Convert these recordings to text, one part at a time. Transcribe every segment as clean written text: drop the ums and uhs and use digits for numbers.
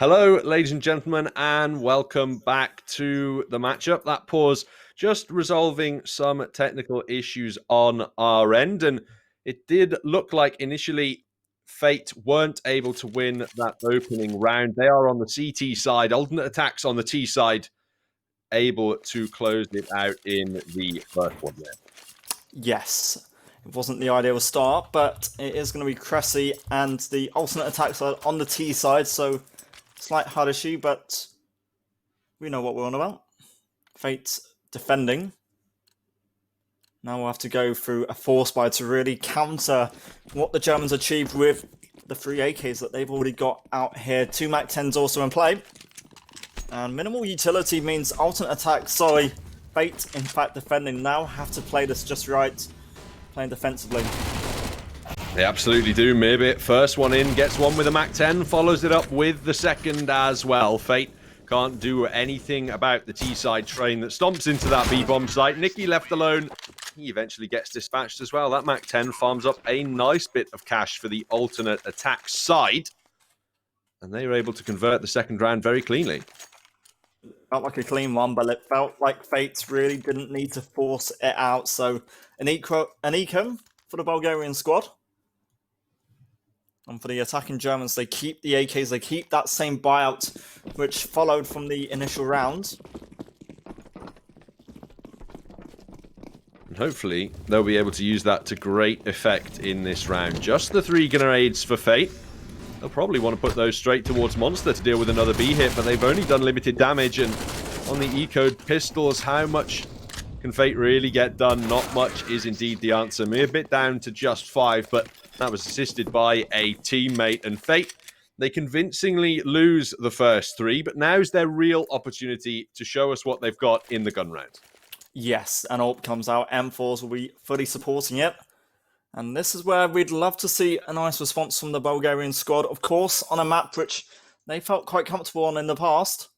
Hello, ladies and gentlemen, and welcome back to the matchup. That pause just resolving some technical issues on our end, and it did look like initially Fate weren't able to win that opening round. They are on the CT side, alternate attacks on the T side, able to close it out in the first one there. Yes, it wasn't the ideal start, but it is going to be Cressy and the alternate attacks are on the T side, so slight hard issue, but we know what we're on about. Fate's defending. Now we'll have to go through a force buy to really counter what the Germans achieved with the 3 AKs that they've already got out here. 2 Mac 10s also in play. And minimal utility means alternate attacks, Fate, in fact, defending now have to play this just right, playing defensively. They absolutely do. Maybe first one in, gets one with a Mac 10, follows it up with the second as well. Fate can't do anything about the T-side train that stomps into that B-bomb site. Nicky left alone. He eventually gets dispatched as well. That Mac 10 farms up a nice bit of cash for the alternate attack side. And they were able to convert the second round very cleanly. Felt like a clean one, but it felt like Fates really didn't need to force it out. So an eco for the Bulgarian squad. And for the attacking Germans, they keep the AKs, they keep that same buyout which followed from the initial round. And hopefully, they'll be able to use that to great effect in this round. Just the 3 grenades for Fate. They'll probably want to put those straight towards Monster to deal with another B hit, but they've only done limited damage. And on the E-code pistols, how much can Fate really get done? Not much is indeed the answer. Mere bit down to just 5, but that was assisted by a teammate. And Fate, they convincingly lose the first 3, but now's their real opportunity to show us what they've got in the gun round. Yes, an AWP comes out, M4s will be fully supporting it. And this is where we'd love to see a nice response from the Bulgarian squad, of course, on a map which they felt quite comfortable on in the past.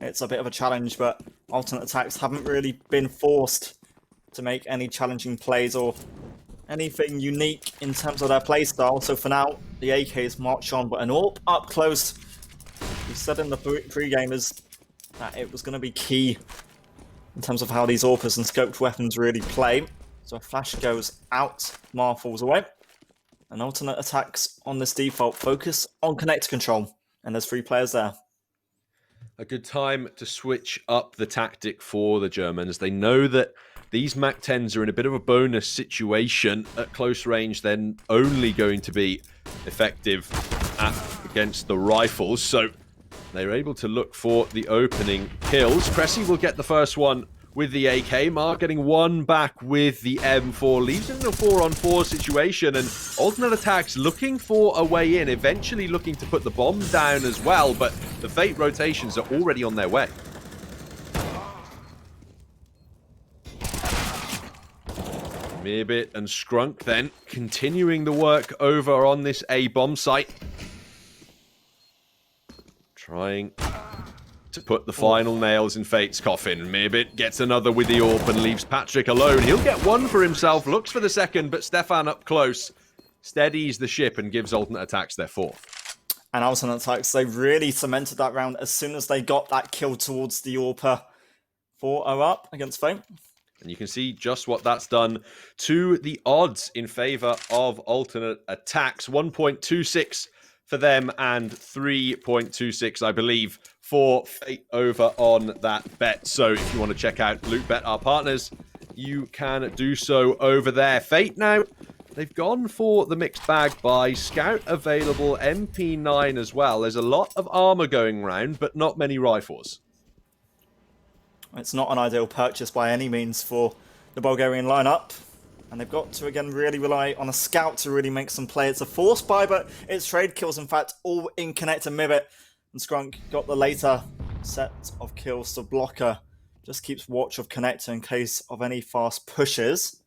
It's a bit of a challenge, but alternate attacks haven't really been forced to make any challenging plays or anything unique in terms of their playstyle. So for now, the AKs march on, but an AWP up close. We said in the pre-gamers that it was going to be key in terms of how these AWPers and scoped weapons really play. So a flash goes out, Mar falls away. And alternate attacks on this default focus on connector control. And there's 3 players there. A good time to switch up the tactic for the Germans. They know that these Mac 10s are in a bit of a bonus situation. At close range, they're only going to be effective against the rifles. So they're able to look for the opening kills. Cressy will get the first one with the AK. Mar getting one back with the M4. Leaves it in a 4-on-4 situation. And alternate attacks looking for a way in. Eventually looking to put the bomb down as well. But the Fate rotations are already on their way. Mearbit and Scrunk then continuing the work over on this A-bomb site. Trying to put the final nails in Fate's coffin. Mearbit gets another with the AWP and leaves Patrick alone. He'll get one for himself, looks for the second, but Stefan up close steadies the ship and gives alternate attacks their 4th. And alternate attacks, they really cemented that round as soon as they got that kill towards the AWPer. 4-0 up against Fate. And you can see just what that's done to the odds in favor of alternate attacks. 1.26 for them and 3.26, I believe, for Fate over on that bet. So if you want to check out LootBet, our partners, you can do so over there. Fate now, they've gone for the mixed bag buy. Scout available, MP9 as well. There's a lot of armor going around, but not many rifles. It's not an ideal purchase by any means for the Bulgarian lineup. And they've got to, again, really rely on a scout to really make some play. It's a force buy, but it's trade kills, in fact, all in connector. Mibit and Scrunk got the later set of kills. So Blocker just keeps watch of connector in case of any fast pushes.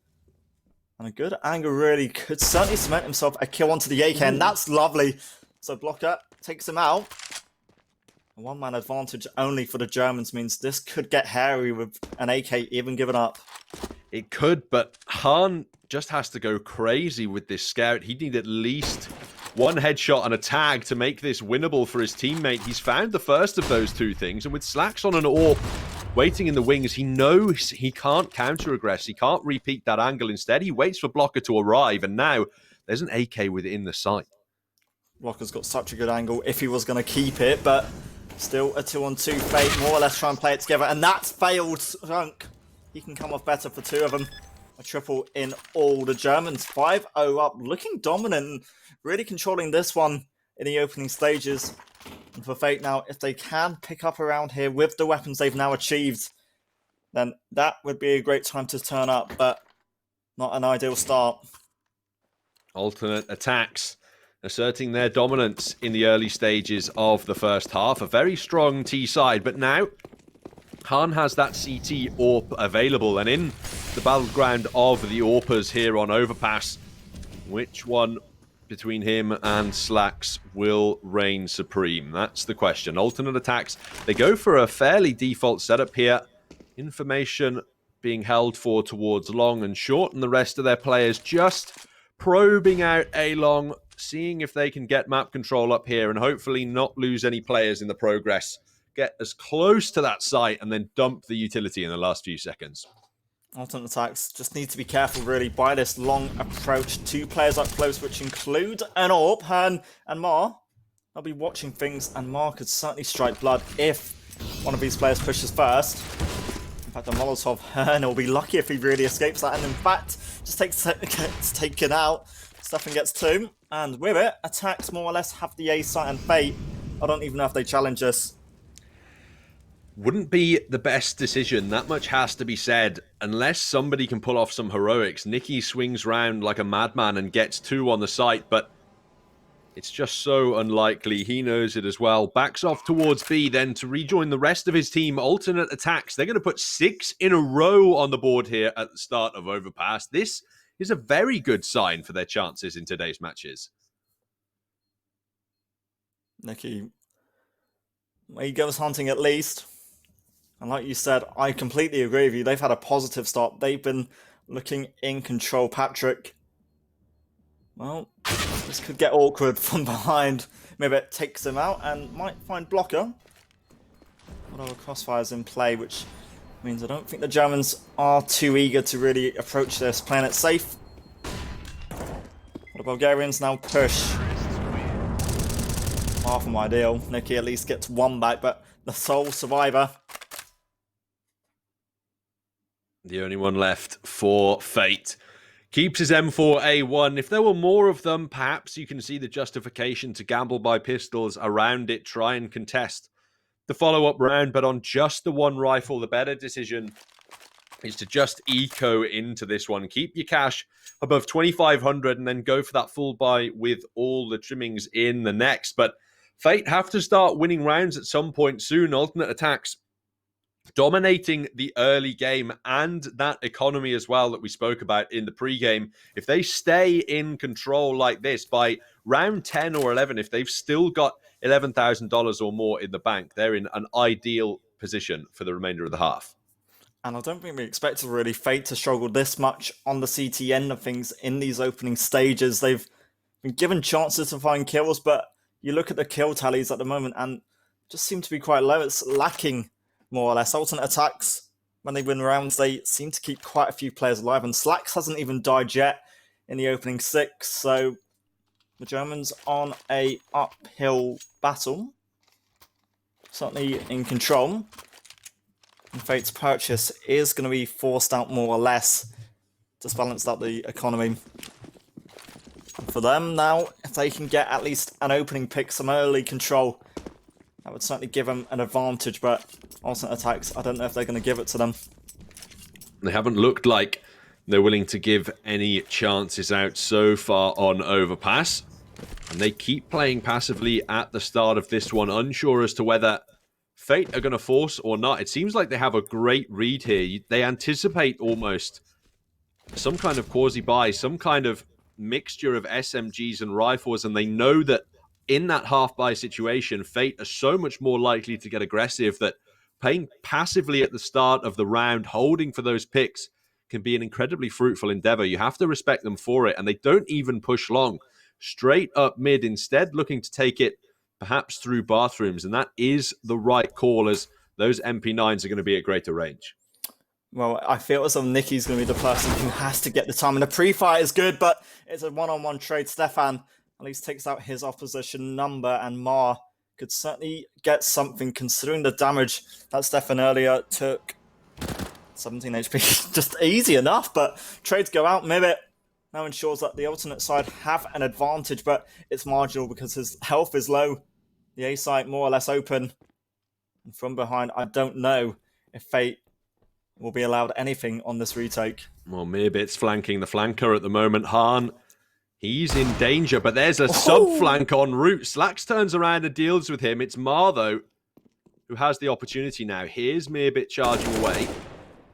And a good angle really could certainly cement himself a kill onto the AK, and that's lovely. So Blocker takes him out. A one-man advantage only for the Germans means this could get hairy with an AK even given up. It could, but Hahn just has to go crazy with this scout. He'd need at least one headshot and a tag to make this winnable for his teammate. He's found the first of those two things, and with Slacks on an AWP waiting in the wings, he knows he can't counter-aggress. He can't repeat that angle. Instead, he waits for Blocker to arrive, and now there's an AK within the sight. Blocker's got such a good angle if he was going to keep it, but still a 2-on-2 Fate, more or less try and play it together, and that's failed. Drunk. He can come off better for two of them. A triple in all. The Germans 5-0 up, looking dominant, really controlling this one in the opening stages. And for Fate now, if they can pick up around here with the weapons they've now achieved, then that would be a great time to turn up, but not an ideal start. Alternate attacks asserting their dominance in the early stages of the first half. A very strong T side, but now Han has that CT AWP available, and in the battleground of the AWPers here on Overpass, which one between him and Slacks will reign supreme? That's the question. Alternate attacks, they go for a fairly default setup here. Information being held for towards long and short, and the rest of their players just probing out A long, seeing if they can get map control up here and hopefully not lose any players in the progress. Get as close to that site and then dump the utility in the last few seconds. Alternate attacks just need to be careful really by this long approach. Two players up close, which include an AWP, Han and Mar. I'll be watching things, and Mar could certainly strike blood if one of these players pushes first. In fact, a Molotov, Hearn will be lucky if he really escapes that, and in fact, just gets taken out. Stefan gets two, and with it, attacks more or less have the A site and Fate. I don't even know if they challenge us. Wouldn't be the best decision, that much has to be said, unless somebody can pull off some heroics. Nicky swings round like a madman and gets two on the site, but it's just so unlikely. He knows it as well. Backs off towards B then to rejoin the rest of his team. Alternate attacks. They're going to put 6 in a row on the board here at the start of Overpass. This is a very good sign for their chances in today's matches. Nicky, he goes hunting at least. And like you said, I completely agree with you. They've had a positive start. They've been looking in control. Patrick, well, this could get awkward from behind. Maybe it takes him out and might find Blocker. Although a crossfire's in play, which means I don't think the Germans are too eager to really approach this, playing it safe. The Bulgarians now push. Far from ideal. Nicky at least gets one back, but the sole survivor. The only one left for Fate. Keeps his M4A1. If there were more of them, perhaps you can see the justification to gamble by pistols around it, try and contest the follow-up round, but on just the one rifle, the better decision is to just eco into this one. Keep your cash above 2,500 and then go for that full buy with all the trimmings in the next. But Fate have to start winning rounds at some point soon. Alternate attacks dominating the early game and that economy as well that we spoke about in the pregame. If they stay in control like this by round 10 or 11, if they've still got $11,000 or more in the bank, they're in an ideal position for the remainder of the half. And I don't think we expected really Fate to struggle this much on the CT end of things in these opening stages. They've been given chances to find kills, but you look at the kill tallies at the moment and just seem to be quite low. It's lacking more or less. Alternate attacks, when they win rounds, they seem to keep quite a few players alive, and Slacks hasn't even died yet in the opening 6, so the Germans on a uphill battle. Certainly in control. And Fate's purchase is going to be forced out more or less, just balanced out the economy. For them now, if they can get at least an opening pick, some early control, that would certainly give them an advantage, but alternate attacks, I don't know if they're going to give it to them. They haven't looked like they're willing to give any chances out so far on Overpass. And they keep playing passively at the start of this one, unsure as to whether Fate are going to force or not. It seems like they have a great read here. They anticipate almost some kind of quasi-buy, some kind of mixture of SMGs and rifles, and they know that in that half-buy situation, Fate are so much more likely to get aggressive that playing passively at the start of the round, holding for those picks, can be an incredibly fruitful endeavor. You have to respect them for it, and they don't even push long. straight up mid instead, looking to take it perhaps through bathrooms. And that is the right call, as those MP9s are going to be at greater range. Well, I feel as though Nicky's going to be the person who has to get the time. And the pre-fight is good, but it's a one-on-one trade. Stefan at least takes out his opposition number, and Mar could certainly get something considering the damage that Stefan earlier took. 17 HP, just easy enough, but trades go out. Mibit now ensures that the alternate side have an advantage, but it's marginal because his health is low. The A site more or less open. And from behind, I don't know if Fate will be allowed anything on this retake. Well, Mirbit's flanking the flanker at the moment. Hahn, he's in danger, but there's a sub-flank en route. Slacks turns around and deals with him. It's Mar, though, who has the opportunity now. Here's Mirbit charging away.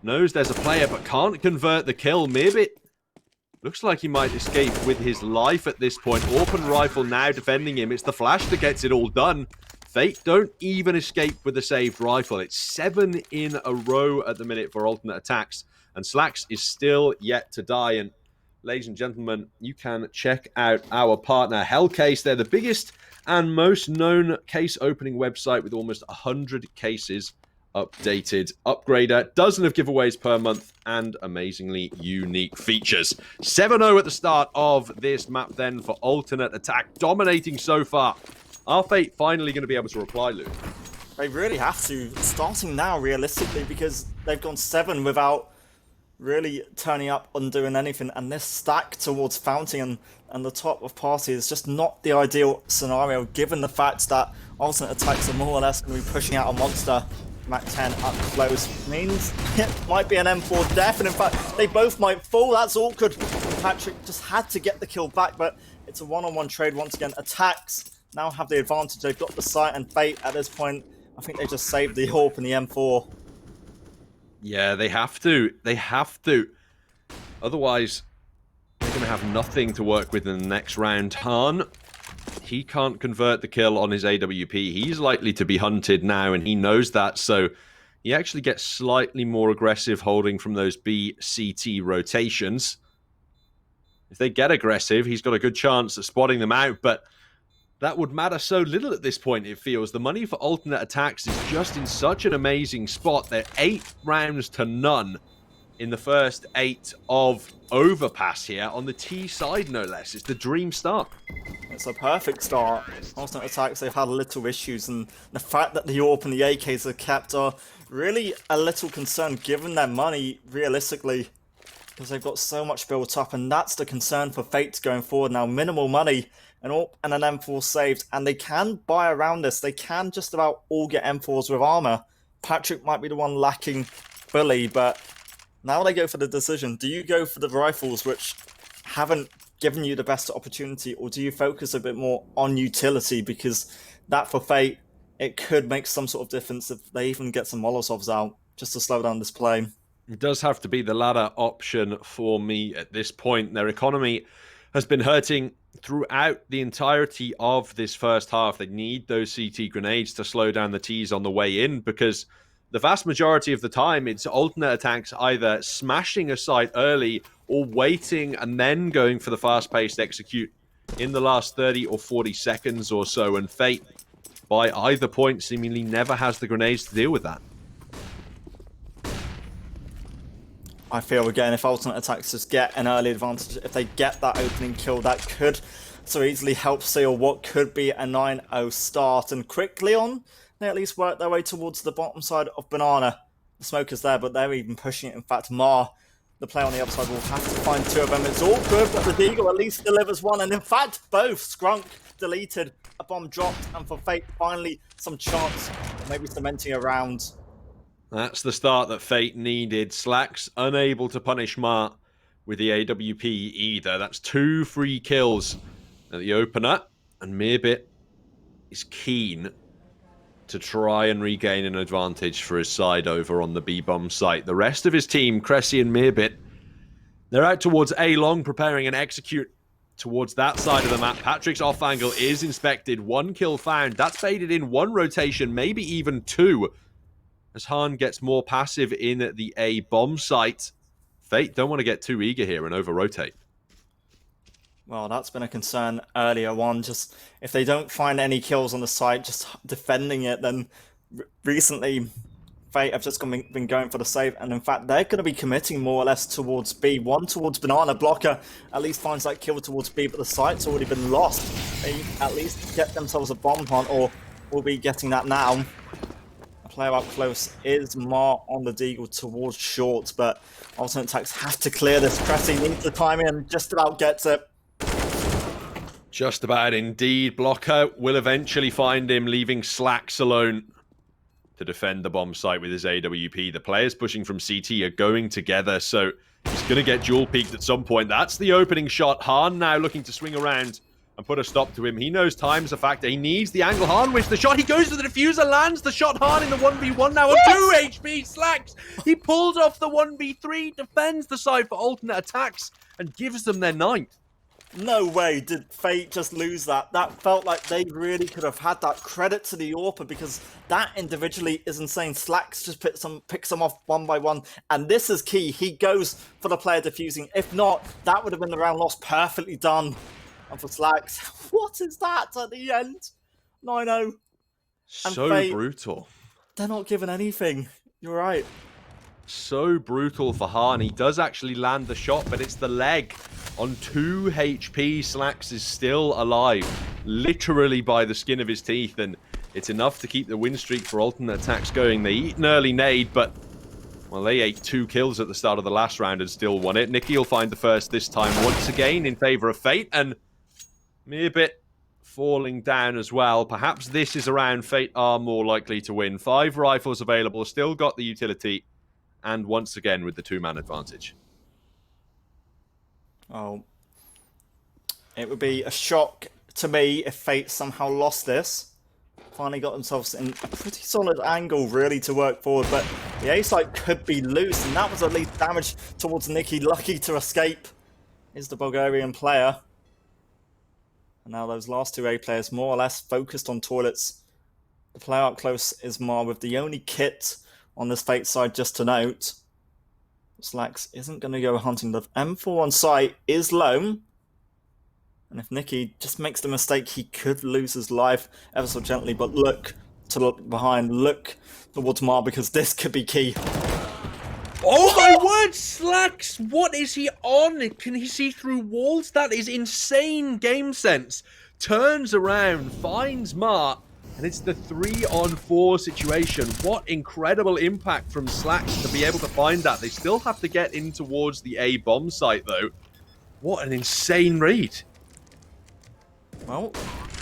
Knows there's a player, but can't convert the kill. Mirbit looks like he might escape with his life at this point. Open rifle now defending him. It's the flash that gets it all done. Fate don't even escape with a saved rifle. It's 7 in a row at the minute for alternate attacks. And Slacks is still yet to die. And ladies and gentlemen, you can check out our partner, Hellcase. They're the biggest and most known case opening website with almost 100 cases updated, upgrader, dozen of giveaways per month, and amazingly unique features. 7-0 at the start of this map then for alternate attack, dominating so far. Are Fate finally going to be able to reply, Luke? They really have to, starting now realistically, because they've gone 7 without really turning up and doing anything, and this stack towards Fountain and the top of party is just not the ideal scenario, given the fact that alternate attacks are more or less going to be pushing out a monster. Mac 10 up close means it might be an M4 death, and in fact they both might fall. That's awkward. Patrick just had to get the kill back, but it's a one-on-one trade once again. Attacks now have the advantage. They've got the sight, and Fate at this point, I think they just saved the AWP and the M4. Yeah, they have to. They have to. Otherwise, they're going to have nothing to work with in the next round. Hahn, he can't convert the kill on his AWP. He's likely to be hunted now, and he knows that, so he actually gets slightly more aggressive holding from those BCT rotations. If they get aggressive, he's got a good chance of spotting them out, but that would matter so little at this point, it feels. The money for alternate attacks is just in such an amazing spot. They're 8 rounds to none in the first 8 of Overpass here, on the T side no less. It's the dream start. It's a perfect start. Alternate attacks, they've had little issues, and the fact that the AWP and the AKs are kept are really a little concern given their money, realistically, because they've got so much built up, and that's the concern for Fate going forward now. Minimal money, an AWP and an M4 saved, and they can buy around this. They can just about all get M4s with armor. Patrick might be the one lacking fully, but now they go for the decision. Do you go for the rifles, which haven't given you the best opportunity, or do you focus a bit more on utility? Because that for Fate, it could make some sort of difference if they even get some Molotovs out, just to slow down this play. It does have to be the latter option for me at this point. Their economy has been hurting throughout the entirety of this first half. They need those CT grenades to slow down the T's on the way in, because the vast majority of the time, it's alternate attacks either smashing a site early or waiting and then going for the fast-paced execute in the last 30 or 40 seconds or so. And Fate, by either point, seemingly never has the grenades to deal with that. I feel, again, if alternate attacks just get an early advantage, if they get that opening kill, that could so easily help seal what could be a 9-0 start. And quickly on, they at least work their way towards the bottom side of Banana. The smoke is there, but they're even pushing it. In fact, Mar, the player on the upside, will have to find 2 of them. It's awkward, but the Deagle at least delivers 1. And in fact, both. Skrunk deleted, a bomb dropped, and for Fate, finally some chance of maybe cementing a round. That's the start that Fate needed. Slacks unable to punish Mar with the AWP either. That's 2 free kills at the opener, and Mirbit is keen to try and regain an advantage for his side over on the B-bomb site. The rest of his team, Cressy and Mirbit, they're out towards A long, preparing an execute towards that side of the map. Patrick's off angle is inspected. 1 kill found. That's baited in 1 rotation, maybe even 2, as Hahn gets more passive in the A bomb site. Fate don't want to get too eager here and over-rotate. Well, that's been a concern earlier on. Just if they don't find any kills on the site, just defending it, then recently Fate have just been going for the save, and in fact, they're going to be committing more or less towards B. One towards Banana. Blocker at least finds that kill towards B, but the site's already been lost. They at least get themselves a bomb hunt, or will be getting that now. A player up close is Mar on the Deagle towards short, but Alternate Attacks have to clear this. Cressy needs the timing and just about gets it. Just about indeed. Blocker will eventually find him, leaving Slacks alone to defend the bomb site with his AWP. The players pushing from CT are going together, so he's going to get dual peaked at some point. That's the opening shot. Hahn now looking to swing around and put a stop to him. He knows time's a factor. He needs the angle. Hahn with the shot. He goes for the diffuser, lands the shot. Hahn in the 1v1 now on 2 HP. Slacks. He pulls off the 1v3, defends the side for alternate attacks, and gives them their 9th. No way did Fate just lose that. That felt like they really could have had that. Credit to the AWPer, because that individually is insane. Slacks just picks them off one by one, and this is key. He goes for the player defusing. If not, that would have been the round lost. Perfectly done. And for Slacks, what is that at the end? 9-0. So Fate, brutal. They're not given anything. You're right. So brutal for Hahn. He does actually land the shot, but it's the leg. On 2 HP, Slacks is still alive, literally by the skin of his teeth, and it's enough to keep the win streak for alternate attacks going. They eat an early nade, but, well, they ate 2 kills at the start of the last round and still won it. Nicky will find the first this time once again in favor of Fate, and Meerbit falling down as well. Perhaps this is a round Fate are more likely to win. 5 rifles available, still got the utility, and once again with the 2-man advantage. Oh, it would be a shock to me if Fate somehow lost this. Finally got themselves in a pretty solid angle, really, to work forward, but the A site could be loose, and that was at least damage towards Nicky. Lucky to escape is the Bulgarian player. And now those last 2 A players more or less focused on toilets. The player up close is Mar with the only kit on this Fate side, just to note. Slacks isn't going to go hunting. The M4 on site is low. And if Nicky just makes the mistake, he could lose his life ever so gently. But look to look behind. Look towards Mar, because this could be key. Oh my word, Slacks! What is he on? Can he see through walls? That is insane game sense. Turns around, finds Mar, and it's the 3-on-4 situation. What incredible impact from Slacks to be able to find that. They still have to get in towards the A bomb site, though. What an insane read. Well,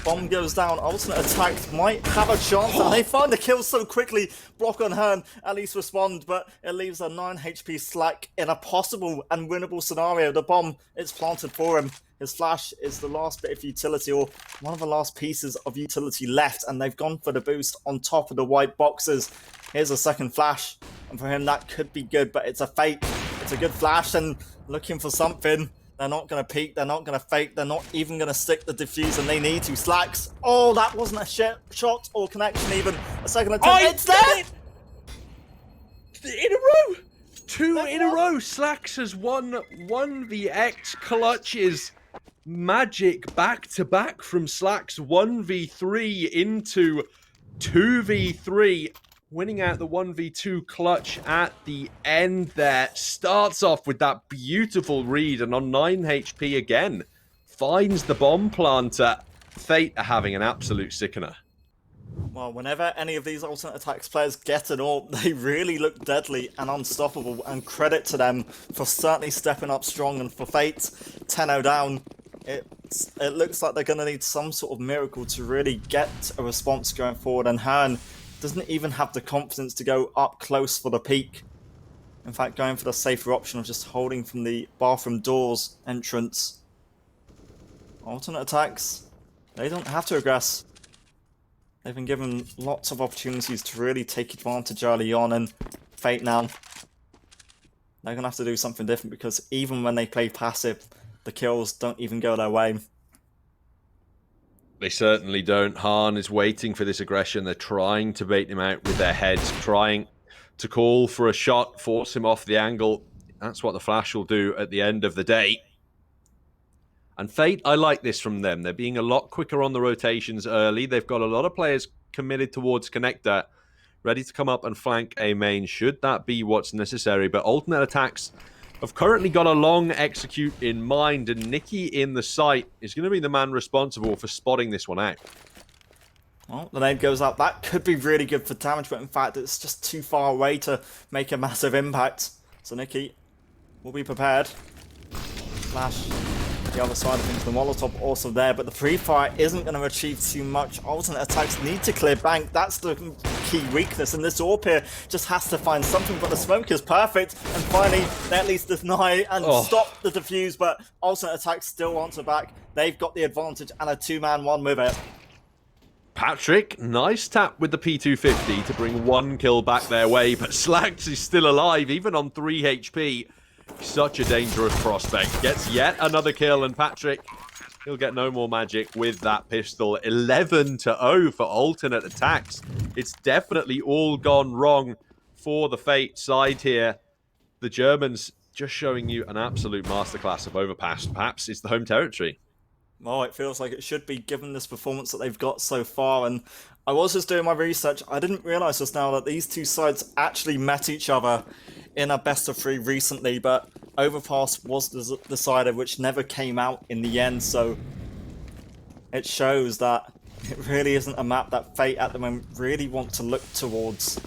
bomb goes down. Alternate attacks might have a chance, and they find the kill so quickly. Block on Hearn at least respond, but it leaves a 9 HP Slack in a possible and winnable scenario. The bomb is planted for him. His flash is the last bit of utility, or one of the last pieces of utility left, and they've gone for the boost on top of the white boxes. Here's a second flash, and for him that could be good, but it's a fake. It's a good flash, and looking for something. They're not going to peek, they're not going to fake, they're not even going to stick the diffuse, and they need to. Slacks. Oh, that wasn't a shot or connection even. A second attempt. It's there! In a row! 2 in a row. Slacks has won 1vx clutches. Magic back-to-back from Slacks. 1v3 into 2v3. Winning out the 1v2 clutch at the end there. Starts off with that beautiful read, and on 9 HP again, finds the bomb planter. Fate are having an absolute sickener. Well, whenever any of these alternate attacks players get an AWP, they really look deadly and unstoppable, and credit to them for certainly stepping up strong. And for Fate, 10-0 down, it looks like they're going to need some sort of miracle to really get a response going forward, and Hearn doesn't even have the confidence to go up close for the peak. In fact, going for the safer option of just holding from the bathroom doors entrance. Alternate attacks, they don't have to aggress. They've been given lots of opportunities to really take advantage early on, and Fate now, they're going to have to do something different, because even when they play passive, the kills don't even go their way. They certainly don't. Hahn is waiting for this aggression. They're trying to bait him out with their heads, trying to call for a shot, force him off the angle. That's what the flash will do at the end of the day. And Fate, I like this from them. They're being a lot quicker on the rotations early. They've got a lot of players committed towards Connector, ready to come up and flank a main, should that be what's necessary. But alternate attacks have currently got a long execute in mind, and Nikki in the site is going to be the man responsible for spotting this one out. Well, the nade goes up. That could be really good for damage, but in fact, it's just too far away to make a massive impact. So Nikki will be prepared. Flash the other side of things. The Molotov also there, but the pre-fire isn't going to achieve too much. Alternate attacks need to clear bank. That's the key weakness, and this AWP here just has to find something, but the smoke is perfect, and finally they at least deny and stop the defuse, but alternate attacks still want to back. They've got the advantage and a 2-man-1 with it. Patrick, nice tap with the P250 to bring 1 kill back their way, but Slags is still alive, even on 3 HP. Such a dangerous prospect. Gets yet another kill, and Patrick, he'll get no more magic with that pistol. 11-0 for alternate attacks. It's definitely all gone wrong for the Fate side here. The Germans just showing you an absolute masterclass of overpass. Perhaps it's the home territory. Well, it feels like it should be, given this performance that they've got so far. And I was just doing my research. I didn't realise just now that these two sides actually met each other in a best of 3 recently, but Overpass was the decider, which never came out in the end. So it shows that it really isn't a map that Fate at the moment really want to look towards,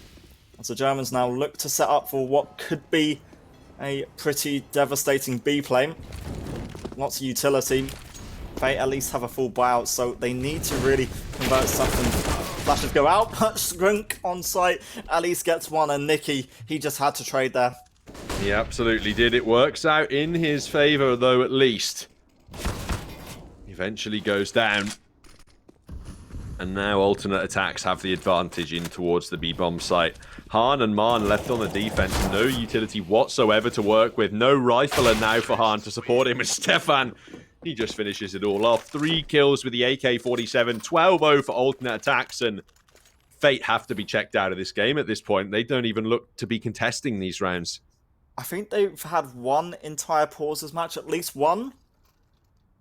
as the Germans now look to set up for what could be a pretty devastating B plane. Lots of utility. Fate at least have a full buyout, so they need to really convert something. Flashes go out, but Skrunk on site at least gets one, and Nikki, he just had to trade there. He absolutely did. It works out in his favour, though, at least. Eventually goes down. And now alternate attacks have the advantage in towards the B-bomb site. Han and Marn left on the defense. No utility whatsoever to work with. No rifler now for Han to support him. And Stefan, he just finishes it all off. 3 kills with the AK-47. 12-0 for alternate attacks. And Fate have to be checked out of this game at this point. They don't even look to be contesting these rounds. I think they've had one entire pauses match, at least one.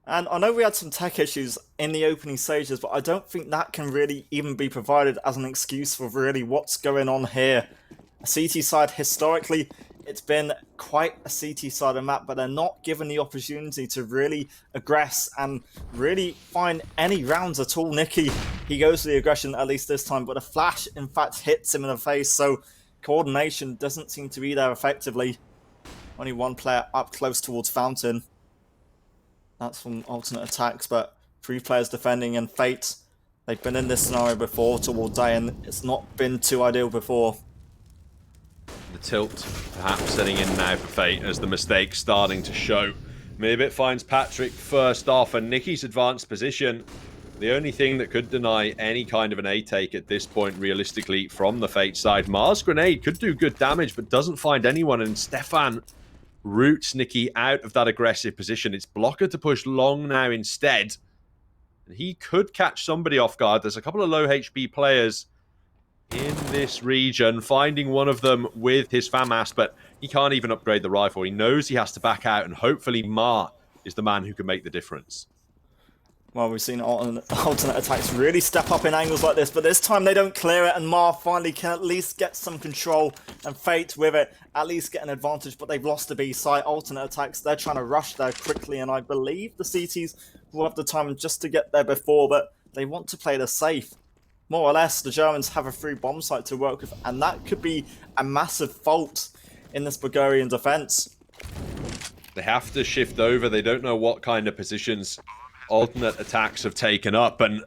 And I know we had some tech issues in the opening stages, but I don't think that can really even be provided as an excuse for really what's going on here. A CT side, historically, it's been quite a CT side of map, but they're not given the opportunity to really aggress and really find any rounds at all. Nikki, he goes for the aggression at least this time, but a flash, in fact, hits him in the face, so coordination doesn't seem to be there effectively. Only one player up close towards Fountain. That's from alternate attacks, but 3 players defending, and Fate, they've been in this scenario before towards A, and it's not been too ideal before. The tilt perhaps setting in now for Fate as the mistake starting to show. Mibit finds Patrick first off, and Nikki's advanced position. The only thing that could deny any kind of an A take at this point, realistically, from the Fate side. Mars grenade could do good damage, but doesn't find anyone, and Stefan roots Nikki out of that aggressive position. It's Blocker to push long now instead. And he could catch somebody off guard. There's a couple of low HP players in this region, finding one of them with his FAMAS, but he can't even upgrade the rifle. He knows he has to back out, and hopefully Ma is the man who can make the difference. Well, we've seen alternate attacks really step up in angles like this, but this time they don't clear it, and Ma finally can at least get some control, and Fate with it at least get an advantage, but they've lost the B site. Alternate attacks, they're trying to rush there quickly, and I believe the CTs will have the time just to get there before, but they want to play the safe. More or less, the Germans have a free bomb site to work with, and that could be a massive fault in this Bulgarian defense. They have to shift over. They don't know what kind of positions alternate attacks have taken up, and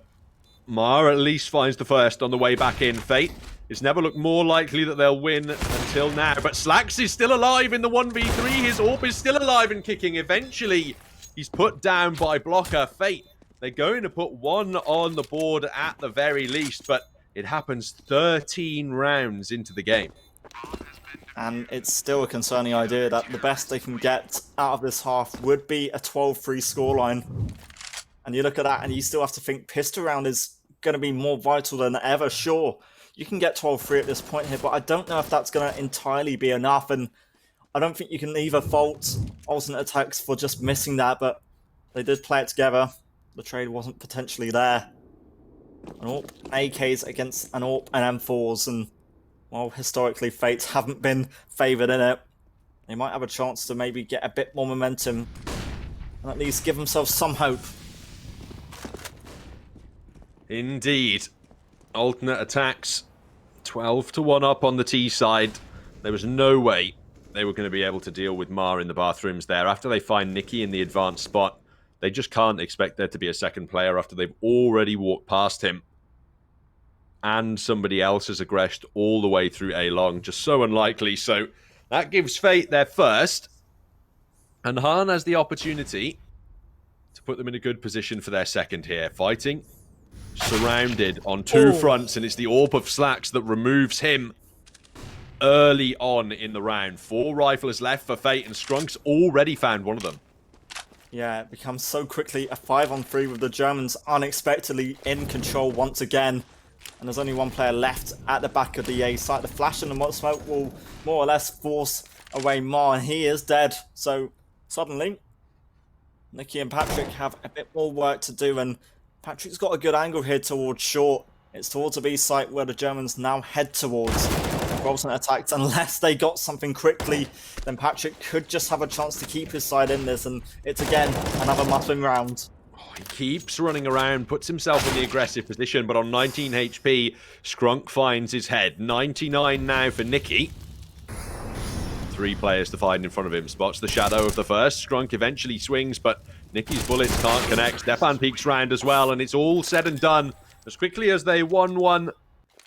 Mar at least finds the first on the way back in. Fate, it's never looked more likely that they'll win until now, but Slax is still alive in the 1v3. His AWP is still alive and kicking. Eventually, he's put down by Blocker. Fate, they're going to put one on the board at the very least, but it happens 13 rounds into the game. And it's still a concerning idea that the best they can get out of this half would be a 12-3 scoreline. And you look at that and you still have to think pistol round is going to be more vital than ever. Sure, you can get 12-3 at this point here, but I don't know if that's going to entirely be enough. And I don't think you can either fault alternate attacks for just missing that, but they did play it together. The trade wasn't potentially there. An AWP AKs against an AWP and M4s, and well, historically, Fates haven't been favoured in it. They might have a chance to maybe get a bit more momentum and at least give themselves some hope. Indeed. Alternate attacks. 12-1 up on the T side. There was no way they were going to be able to deal with Ma in the bathrooms there. After they find Nikki in the advanced spot, they just can't expect there to be a second player after they've already walked past him. And somebody else has aggressed all the way through A long. Just so unlikely. So that gives Fate their first. And Han has the opportunity to put them in a good position for their second here. Fighting surrounded on two fronts, and it's the AWP of Slacks that removes him early on in the round. 4 riflers left for Fate, and Skrunk's already found one of them. Yeah, it becomes so quickly a 5-on-3 with the Germans unexpectedly in control once again. And there's only one player left at the back of the A site. The flash and the smoke will more or less force away Ma, and he is dead. So suddenly, Nikki and Patrick have a bit more work to do, and Patrick's got a good angle here towards short. It's towards the B site where the Germans now head towards. Robson attacks. Unless they got something quickly, then Patrick could just have a chance to keep his side in this, and it's again another muffling round. He keeps running around, puts himself in the aggressive position, but on 19 HP, Skrunk finds his head. 99 now for Nikki. 3 players to find in front of him. Spots the shadow of the first. Skrunk eventually swings, but Nikki's bullets can't connect. Stefan peeks round as well, and it's all said and done. As quickly as they won one,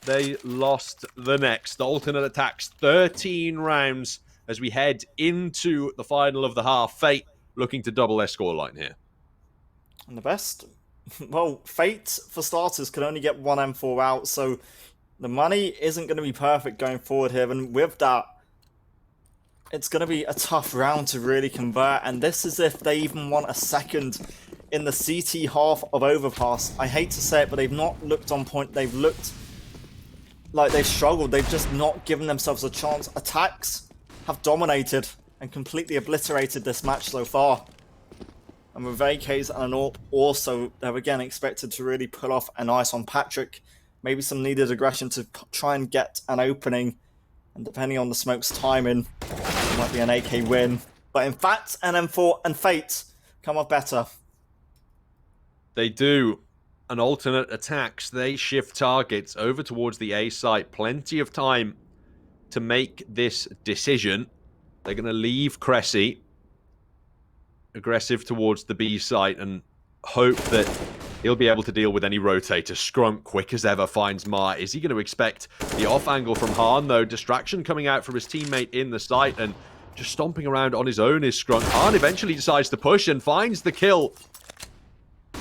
they lost the next. Alternate attacks, 13 rounds as we head into the final of the half. Fate looking to double their scoreline here. And the best? Well, Fate, for starters, can only get 1 M4 out, so the money isn't going to be perfect going forward here, and with that, it's going to be a tough round to really convert, and this is if they even want a second in the CT half of Overpass. I hate to say it, but they've not looked on point. They've looked like they've struggled. They've just not given themselves a chance. ATTAX have dominated and completely obliterated this match so far. And with AKs and an AWP also, they're again expected to really pull off a nice on Patrick. Maybe some needed aggression to try and get an opening. And depending on the smoke's timing, it might be an AK win. But in fact, an M4 and Fate come off better. They do. An alternate attacks. They shift targets over towards the A site. Plenty of time to make this decision. They're going to leave Cressy aggressive towards the B site and hope that he'll be able to deal with any rotator. Skrunk, quick as ever, finds Ma. Is he going to expect the off angle from Han, though? Distraction coming out from his teammate in the site, and just stomping around on his own is Skrunk. Han eventually decides to push and finds the kill.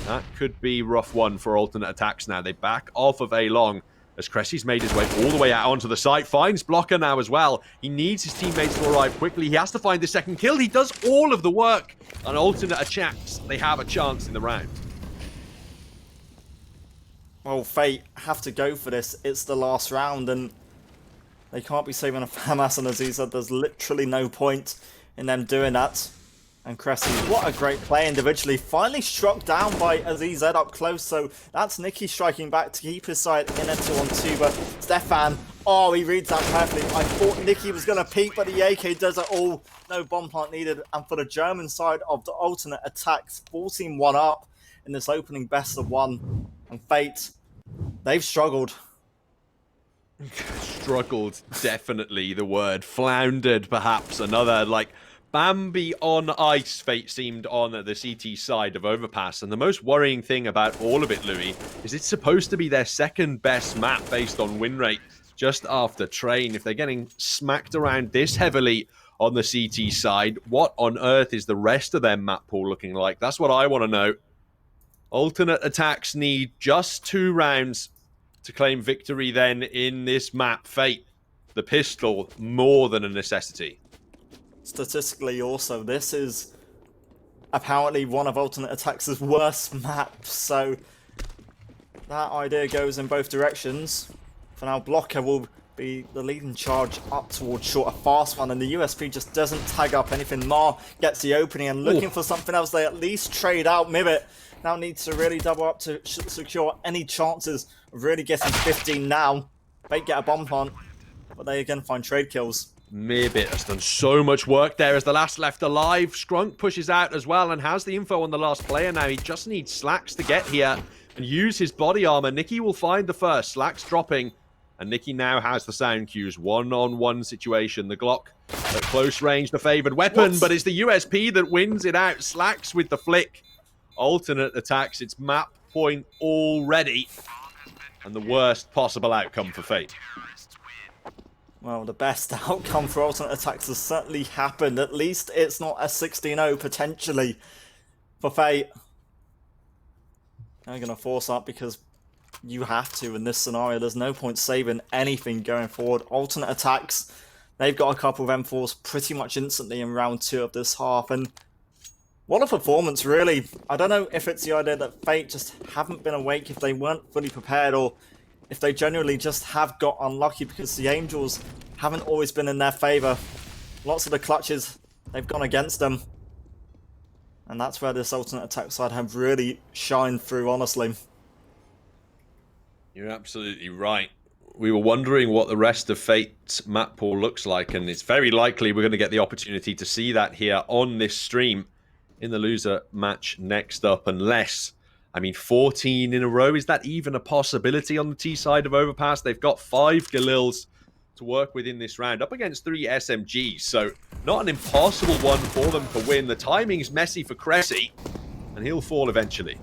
That could be rough one for alternate attacks now. They back off of A long as Cressy's made his way all the way out onto the site. Finds blocker now as well. He needs his teammates to arrive quickly. He has to find the second kill. He does all of the work. On alternate attacks, they have a chance in the round. Well, Fate have to go for this. It's the last round, and they can't be saving a FAMAS and Aziza. There's literally no point in them doing that. And Cressy, what a great play individually. Finally struck down by Aziz up close, so that's Nikki striking back to keep his side in a 2-on-2. But Stefan, oh, he reads that perfectly. I thought Nikki was going to peek, but the AK does it all. No bomb plant needed. And for the German side of the alternate attacks, 14-1 up in this opening best of one. And Fate, they've struggled. Struggled, definitely the word. Floundered, perhaps. Another, like, Bambi on ice Fate seemed on the CT side of Overpass. And the most worrying thing about all of it, Louis, is it's supposed to be their second best map based on win rate just after Train. If they're getting smacked around this heavily on the CT side, what on earth is the rest of their map pool looking like? That's what I want to know. Alternate attacks need just 2 rounds to claim victory then in this map. Fate, the pistol, more than a necessity. Statistically also, this is apparently one of alternate attacks' worst maps, so that idea goes in both directions. For now, blocker will be the leading charge up towards short, a fast one, and the USP just doesn't tag up anything. Mar gets the opening and looking for something else. They at least trade out. Mibit now needs to really double up to secure any chances of really getting 15 now. Fate get a bomb plant, but they again find trade kills. Mibit has done so much work there as the last left alive. Scrunk pushes out as well and has the info on the last player now. He just needs Slacks to get here and use his body armor. Nicky will find the first. Slacks dropping. And Nicky now has the sound cues. One-on-one situation. The Glock at close range, the favored weapon, but it's the USP that wins it out. Slacks with the flick. Alternate attacks. It's map point already. And the worst possible outcome for Fate. Well, the best outcome for alternate attacks has certainly happened. At least it's not a 16-0 potentially for Fate. They're going to force up because you have to in this scenario. There's no point saving anything going forward. Alternate attacks, they've got a couple of M4s pretty much instantly in round 2 of this half. And what a performance, really. I don't know if it's the idea that Fate just haven't been awake, if they weren't fully prepared, or if they genuinely just have got unlucky because the Angels haven't always been in their favour. Lots of the clutches, they've gone against them. And that's where this alternate attack side have really shined through, honestly. You're absolutely right. We were wondering what the rest of Fate's map pool looks like, and it's very likely we're going to get the opportunity to see that here on this stream in the loser match next up, unless, I mean, 14 in a row, is that even a possibility on the T side of Overpass? They've got 5 Galils to work with in this round, up against 3 SMGs, so not an impossible one for them to win. The timing's messy for Cressy, and he'll fall eventually.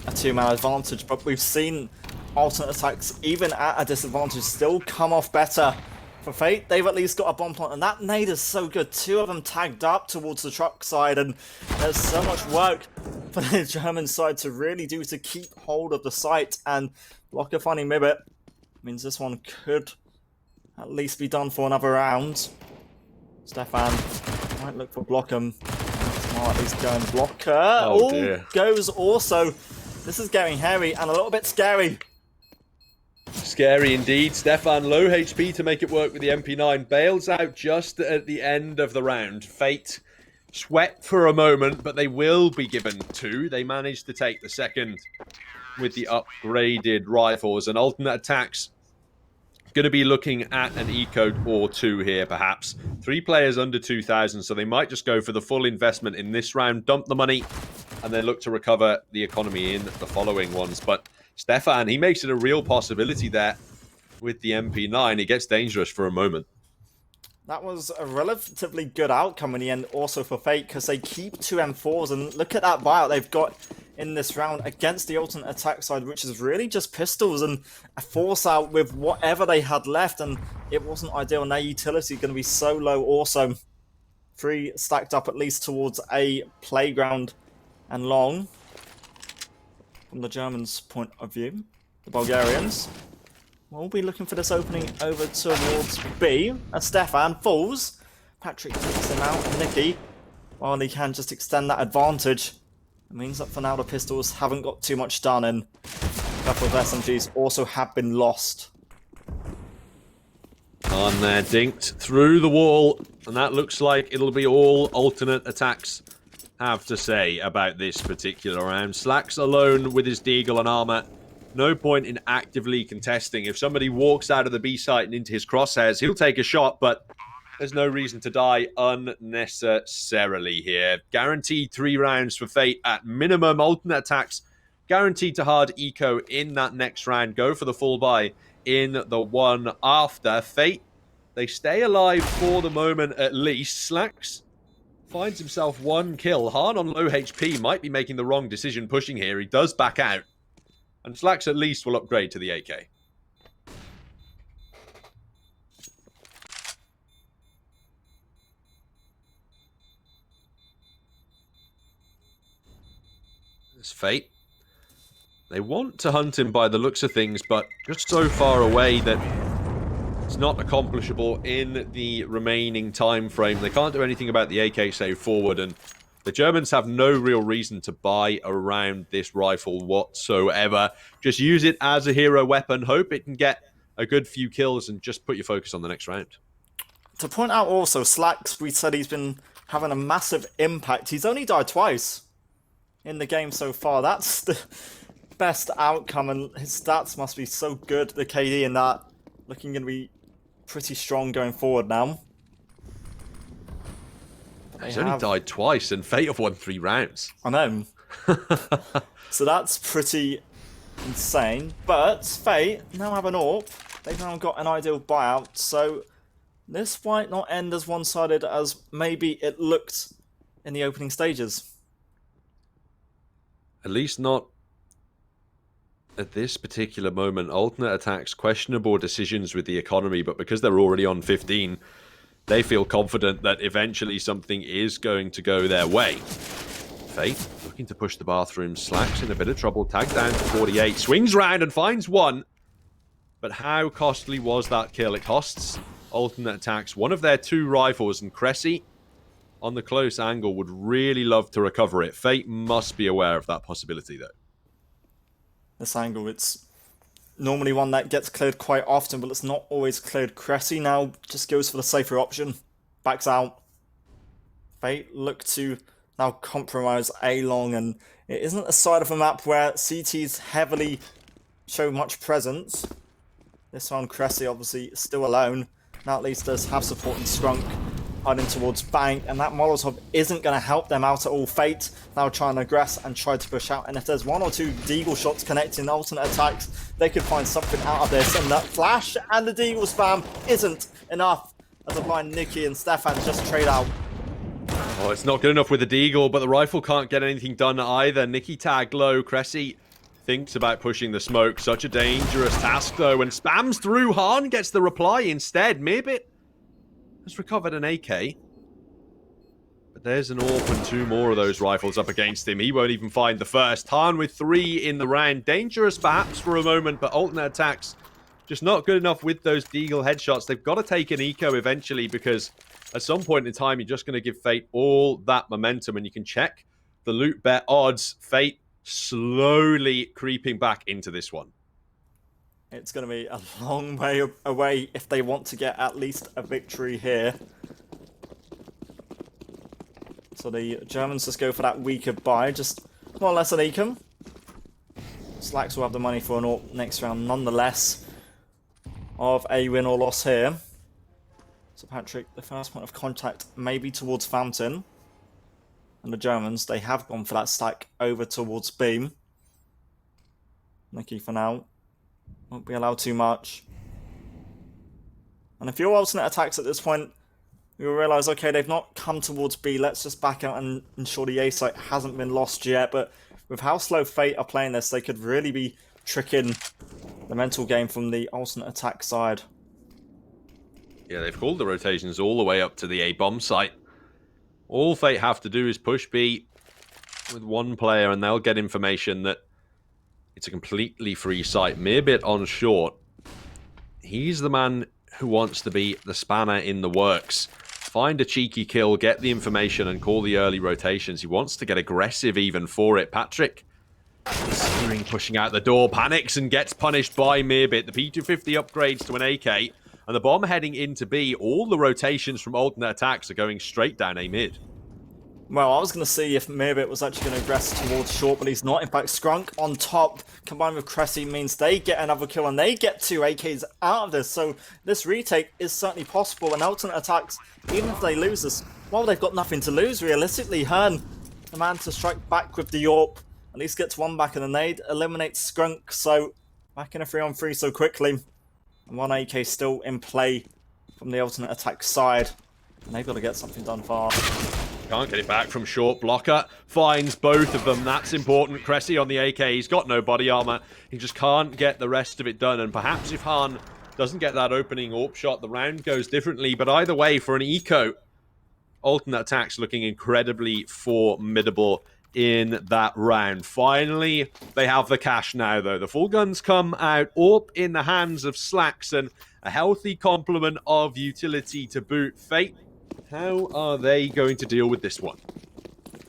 A 2-man advantage, but we've seen alternate attacks, even at a disadvantage, still come off better. For Fate, they've at least got a bomb plant, and that nade is so good. 2 of them tagged up towards the truck side, and there's so much work for the German side to really do to keep hold of the site, and Blocker finding Mibit means this one could at least be done for another round. Stefan might look for Blocker. Smart at least going Blocker. Oh dear. Goes also. This is getting hairy and a little bit scary. Scary indeed. Stefan, low HP to make it work with the MP9. Bails out just at the end of the round. Fate sweat for a moment, but they will be given 2. They managed to take the second with the upgraded rifles. And alternate attacks going to be looking at an eco or 2 here, perhaps. 3 players under 2,000, so they might just go for the full investment in this round, dump the money, and then look to recover the economy in the following ones. But Stefan, he makes it a real possibility there with the MP9. It gets dangerous for a moment. That was a relatively good outcome in the end also for Fate, because they keep 2 M4s, and look at that buyout they've got in this round against the alternate attack side, which is really just pistols and a force out with whatever they had left, and it wasn't ideal. And their utility going to be so low also. 3 stacked up at least towards a playground and long. From the Germans' point of view, the Bulgarians will be looking for this opening over towards B, as Stefan falls. Patrick takes him out. Nicky, while he can just extend that advantage, it means that for now the pistols haven't got too much done, and a couple of SMGs also have been lost. On there, dinked through the wall, and that looks like it'll be all alternate attacks have to say about this particular round. Slacks alone with his deagle and armor. No point in actively contesting. If somebody walks out of the B site and into his crosshairs, he'll take a shot, but there's no reason to die unnecessarily here. Guaranteed 3 rounds for Fate at minimum. Alternate attacks guaranteed to hard eco in that next round. Go for the full buy in the one after. Fate, they stay alive for the moment at least. Slacks finds himself 1 kill. Hahn on low HP might be making the wrong decision pushing here. He does back out. And Slacks at least will upgrade to the AK. It's Fate. They want to hunt him by the looks of things, but just so far away that it's not accomplishable in the remaining time frame. They can't do anything about the AK save forward, and the Germans have no real reason to buy around this rifle whatsoever. Just use it as a hero weapon. Hope it can get a good few kills and just put your focus on the next round. To point out also, Slacks, we said he's been having a massive impact. He's only died twice in the game so far. That's the best outcome, and his stats must be so good. The KD in that looking going to be pretty strong going forward now. He's only died twice, and Fate have won 3 rounds. I know. So that's pretty insane. But Fate now have an AWP. They've now got an ideal buyout, so this might not end as one-sided as maybe it looked in the opening stages. At least not at this particular moment. Alternate Attacks, questionable decisions with the economy, but because they're already on 15, they feel confident that eventually something is going to go their way. Fate looking to push the bathroom. Slacks in a bit of trouble. Tagged down to 48. Swings round and finds one. But how costly was that kill? It costs Alternate Attacks one of their 2 rifles, and Cressy on the close angle would really love to recover it. Fate must be aware of that possibility, though. This angle, it's normally one that gets cleared quite often, but it's not always cleared. Cressy now just goes for the safer option. Backs out. Fate look to now compromise A-long, and it isn't a side of a map where CTs heavily show much presence. This one, Cressy obviously still alone. Now at least does have support in Scrunk hiding towards Bank, and that Molotov isn't going to help them out at all. Fate now trying to aggress and try to push out, and if there's 1 or 2 Deagle shots connecting Alternate Attacks, they could find something out of this, and that flash and the Deagle spam isn't enough as a blind Nikki and Stefan just trade out. Oh, it's not good enough with the Deagle, but the rifle can't get anything done either. Nikki tagged low. Cressy thinks about pushing the smoke. Such a dangerous task, though, and spams through. Han gets the reply instead. Mirbit has recovered an AK. But there's an AWP and 2 more of those rifles up against him. He won't even find the first. Han with 3 in the round. Dangerous, perhaps, for a moment, but Alternate Attacks just not good enough with those Deagle headshots. They've got to take an eco eventually, because at some point in time, you're just going to give Fate all that momentum, and you can check the loot bet odds. Fate slowly creeping back into this one. It's going to be a long way away if they want to get at least a victory here. So the Germans just go for that weaker buy, just more or less an econ. Slacks will have the money for an AWP next round nonetheless of a win or loss here. So Patrick, the first point of contact maybe towards Fountain. And the Germans, they have gone for that stack over towards Beam. Nikki for now. Won't be allowed too much. And if you're Alternate Attacks at this point, you'll realise, okay, they've not come towards B. Let's just back out and ensure the A site hasn't been lost yet. But with how slow Fate are playing this, they could really be tricking the mental game from the Alternate Attack side. Yeah, they've called the rotations all the way up to the A bomb site. All Fate have to do is push B with 1 player, and they'll get information that it's a completely free site. Mirbit on short. He's the man who wants to be the spanner in the works. Find a cheeky kill, get the information, and call the early rotations. He wants to get aggressive even for it. Patrick, steering, pushing out the door, panics and gets punished by Mirbit. The P250 upgrades to an AK, and the bomb heading into B. All the rotations from Alternate Attacks are going straight down A mid. Well, I was going to see if Mirbit was actually going to aggress towards short, but he's not. In fact, Scrunk on top, combined with Cressy, means they get another kill, and they get 2 AKs out of this. So this retake is certainly possible, and Alternate Attacks, even if they lose this, well, they've got nothing to lose, realistically. Hearn, the man to strike back with the AWP, at least gets 1 back in the nade, eliminates Scrunk, so back in a 3-on-3 so quickly. And 1 AK still in play from the Alternate Attack side, and they've got to get something done fast. Can't get it back from short. Blocker finds both of them. That's important. Cressy on the AK. He's got no body armor. He just can't get the rest of it done. And perhaps if Han doesn't get that opening AWP shot, the round goes differently. But either way, for an eco, Alternate Attacks looking incredibly formidable in that round. Finally, they have the cash now, though. The full guns come out. AWP in the hands of Slacks, and a healthy complement of utility to boot. Fate, how are they going to deal with this one?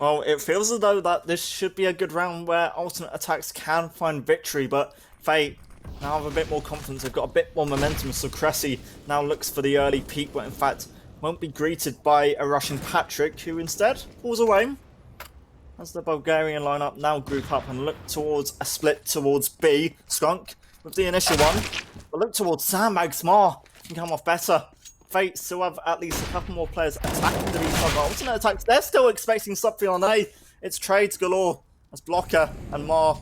Well, it feels as though that this should be a good round where Alternate Attacks can find victory, but Fate now have a bit more confidence. They've got a bit more momentum. So Cressy now looks for the early peak, but in fact won't be greeted by a Russian Patrick, who instead pulls away. As the Bulgarian lineup now group up and look towards a split towards B. Skunk with the initial one. But look towards Sandbags. Mar can come off better. Fate still have at least a couple more players attacking the B-side. Alternate attacks. They're still expecting something on A. It's trades galore as Blocker and Mar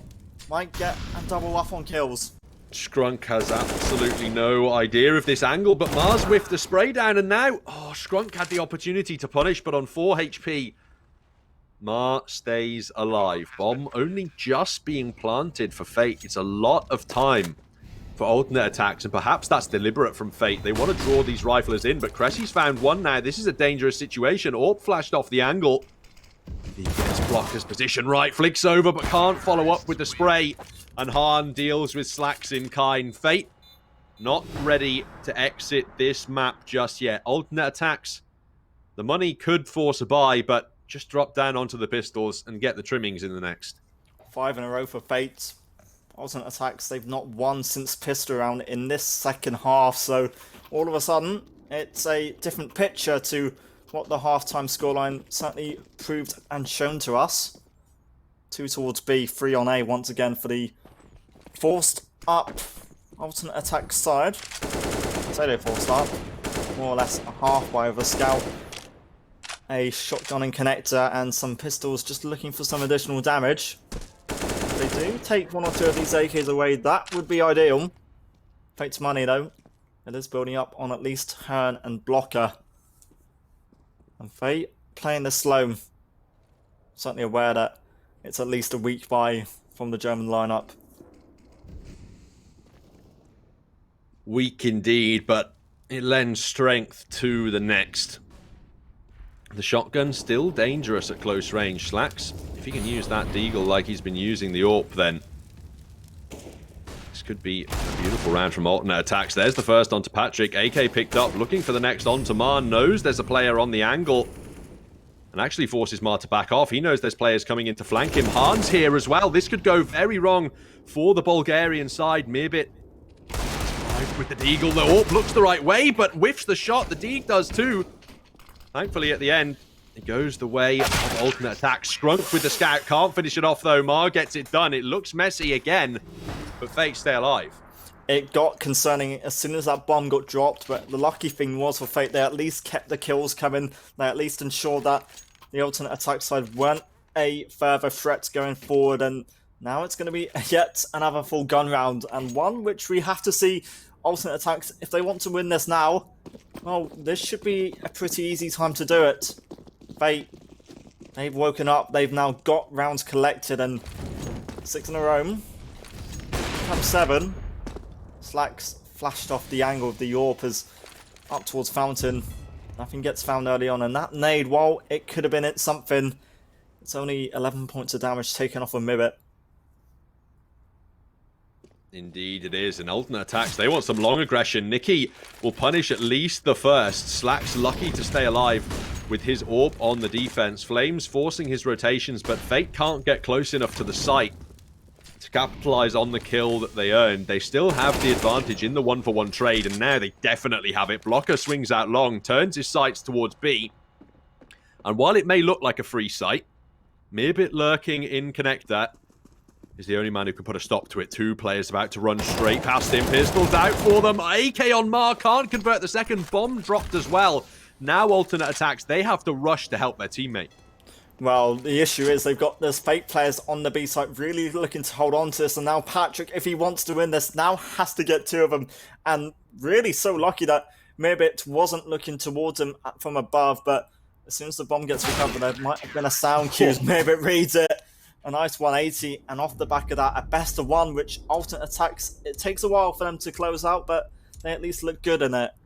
might get a double up on kills. Scrunk has absolutely no idea of this angle, but Mars whiffed the spray down, and now, Scrunk had the opportunity to punish, but on 4 HP, Mar stays alive. Bomb only just being planted for Fate. It's a lot of time for alternate attacks, and perhaps that's deliberate from Fate. They want to draw these riflers in, but Cressy's found one now. This is a dangerous situation. Orb flashed off the angle. He gets Blocker's position right, flicks over, but can't follow up with the spray. And Hahn deals with slacks in kind. Fate not ready to exit this map just yet. Alternate attacks. The money could force a buy, but just drop down onto the pistols and get the trimmings in the next. 5 in a row for Fate. Alternate attacks, they've not won since pistol round in this second half, so all of a sudden it's a different picture to what the halftime scoreline certainly proved and shown to us. 2 towards B, 3 on A once again for the forced up alternate attack side. So they forced up, more or less a halfway of a scout. A shotgun and connector and some pistols just looking for some additional damage. If they do take 1 or 2 of these AKs away, that would be ideal. Fate's money though. It is building up on at least Hearn and Blocker. And Fate playing this slow. Certainly aware that it's at least a week by from the German lineup. Weak indeed, but it lends strength to the next. The shotgun still dangerous at close range. Slacks, if he can use that deagle like he's been using the AWP, then this could be a beautiful round from alternate attacks. There's the first onto Patrick. AK picked up, looking for the next onto Mar. Knows there's a player on the angle and actually forces Mar to back off. He knows there's players coming in to flank him. Hahn's here as well. This could go very wrong for the Bulgarian side. Mirbit with the deagle. The AWP looks the right way, but whiffs the shot. The deagle does too. Thankfully, at the end, it goes the way of alternate attack. Scrunk with the scout. Can't finish it off, though. Mar gets it done. It looks messy again, but Fate stay alive. It got concerning as soon as that bomb got dropped, but the lucky thing was for Fate, they at least kept the kills coming. They at least ensured that the alternate attack side weren't a further threat going forward, and now it's going to be yet another full gun round, and one which we have to see alternate attacks, if they want to win this now, well, this should be a pretty easy time to do it. Fate, they've woken up, they've now got rounds collected, and 6 in a row. Comes 7. Slacks flashed off the angle of the AWP as up towards Fountain. Nothing gets found early on, and that nade, while it could have been it something, it's only 11 points of damage taken off of Mirbit. Indeed it is. And alternate attacks, they want some long aggression. Nicky will punish at least the first. Slack's lucky to stay alive with his AWP on the defense. Flames forcing his rotations, but Fate can't get close enough to the site to capitalize on the kill that they earned. They still have the advantage in the 1-for-1 trade, and now they definitely have it. Blocker swings out long, turns his sights towards B. And while it may look like a free site, Mirbit lurking in connector is the only man who can put a stop to it. 2 players about to run straight past him. Pistols out for them. AK on Mar, can't convert the second. Bomb dropped as well. Now alternate attacks, they have to rush to help their teammate. Well, the issue is they've got those Fate players on the B side really looking to hold on to this, and now Patrick, if he wants to win this, now has to get 2 of them. And really so lucky that Mirbit wasn't looking towards him from above, but as soon as the bomb gets recovered, there might have been a sound cue as Mirbit reads it. A nice 180, and off the back of that, a best of 1, which alternate attacks, it takes a while for them to close out, but they at least look good in it.